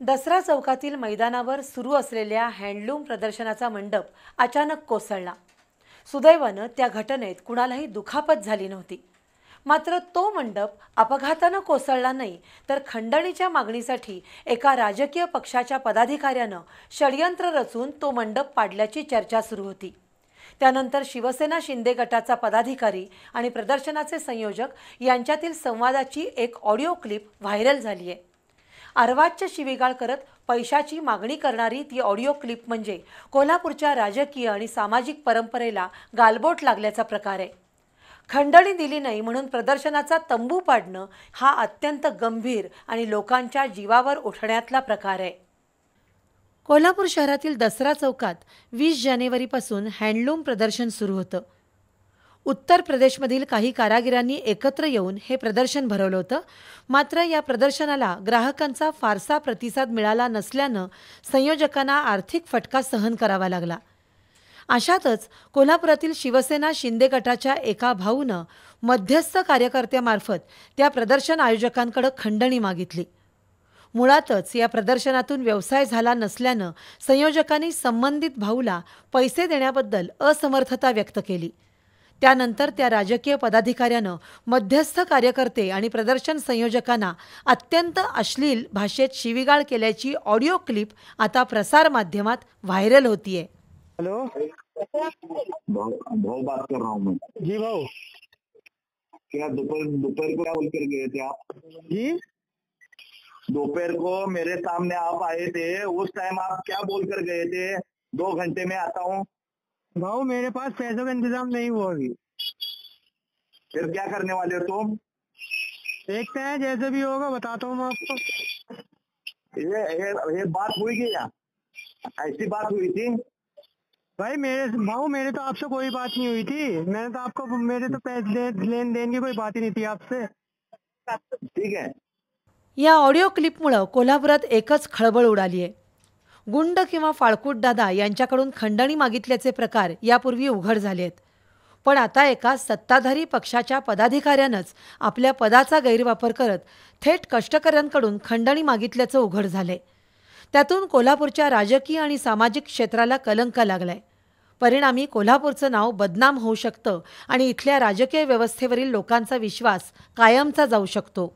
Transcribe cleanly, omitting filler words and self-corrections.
दसरा चौकातील मैदानावर सुरू असलेल्या हँडलूम प्रदर्शनाचा मंडप अचानक कोसळला। सुदैवानं त्या घटनेत कुणालाही दुखापत झाली नव्हती। मात्र तो मंडप अपघातानं कोसळला नाही, तर खंडणीच्या मागणीसाठी एका राजकीय पक्षाच्या पदाधिकाऱ्यानं षडयंत्र रचून तो मंडप पाडल्याची चर्चा सुरू होती। त्यानंतर शिवसेना शिंदे गटाचा पदाधिकारी आणि प्रदर्शनाचे संयोजक यांच्यातील संवादाची एक ऑडिओ क्लिप व्हायरल झाली आहे। अर्वाच्य शिवीगाळ करत पैशाची मागणी करणारी ती ऑडिओ क्लिप म्हणजे कोल्हापूरच्या राजकीय आणि सामाजिक परंपरेला गालबोट लागल्याचा प्रकार आहे। खंडणी दिली नाही म्हणून प्रदर्शनाचा तंबू पाडणं हा अत्यंत गंभीर आणि लोकांच्या जीवावर उठण्यातला प्रकार आहे। कोल्हापूर शहरातील दसरा चौकात 20 जानेवारीपासून हँडलूम प्रदर्शन सुरू होतं। उत्तर प्रदेशमधील काही कारागिरांनी एकत्र येऊन हे प्रदर्शन भरवलं होतं। मात्र या प्रदर्शनाला ग्राहकांचा फारसा प्रतिसाद मिळाला नसल्यानं संयोजकांना आर्थिक फटका सहन करावा लागला। अशातच कोल्हापुरातील शिवसेना शिंदे गटाच्या एका भाऊनं मध्यस्थ कार्यकर्त्यामार्फत त्या प्रदर्शन आयोजकांकडे खंडणी मागितली। मुळातच या प्रदर्शनातून व्यवसाय झाला नसल्यानं संयोजकांनी संबंधित भाऊला पैसे देण्याबद्दल असमर्थता व्यक्त केली। त्यानंतर त्या राजकीय पदाधिकाऱ्यानं मध्यस्थ कार्यकर्ते आणि प्रदर्शन संयोजकांना अत्यंत अश्लील भाषेत शिवीगाळ केल्याची ऑडिओ क्लिप आता प्रसार माध्यमात व्हायरल होतीये। हेलो भाव बात कर रहा हूँ मैं। जी भाऊ। क्या दोपहर दोपहर को क्या बोल कर गए थे आप? जी दोपहर को मेरे सामने आप आए थे, उस टाइम आप क्या बोल कर गए थे? 2 घंटे में आता हूँ। भाऊ मेरे पास पैसों का इंतजाम नहीं हुआ अभी। फिर क्या करने वाले हो तुम? देखते हैं जैसे भी होगा बताता हूँ मैं आपको। ये बात हुई कि क्या? ऐसी बात हुई थी? भाई मेरे तो आपसे कोई बात नहीं हुई थी। मैंने तो आपको मेरे तो पैसे लेन देन की कोई बात ही नहीं थी आपसे। ठीक है। या ऑडिओ क्लिपमुळे कोल्हापुरात एकच खळबळ उडाली आहे। गुंड किंवा फाळकूट दादा यांच्याकडून खंडणी मागितल्याचे प्रकार यापूर्वी उघड झाले आहेत। पण आता एका सत्ताधारी पक्षाच्या पदाधिकाऱ्यानंच आपल्या पदाचा गैरवापर करत थेट कष्टकऱ्यांकडून खंडणी मागितल्याचं उघड झालंय। त्यातून कोल्हापूरच्या राजकीय आणि सामाजिक क्षेत्राला कलंक लागलाय। परिणामी कोल्हापूरचं नाव बदनाम होऊ शकतं आणि इथल्या राजकीय व्यवस्थेवरील लोकांचा विश्वास कायमचा जाऊ शकतो।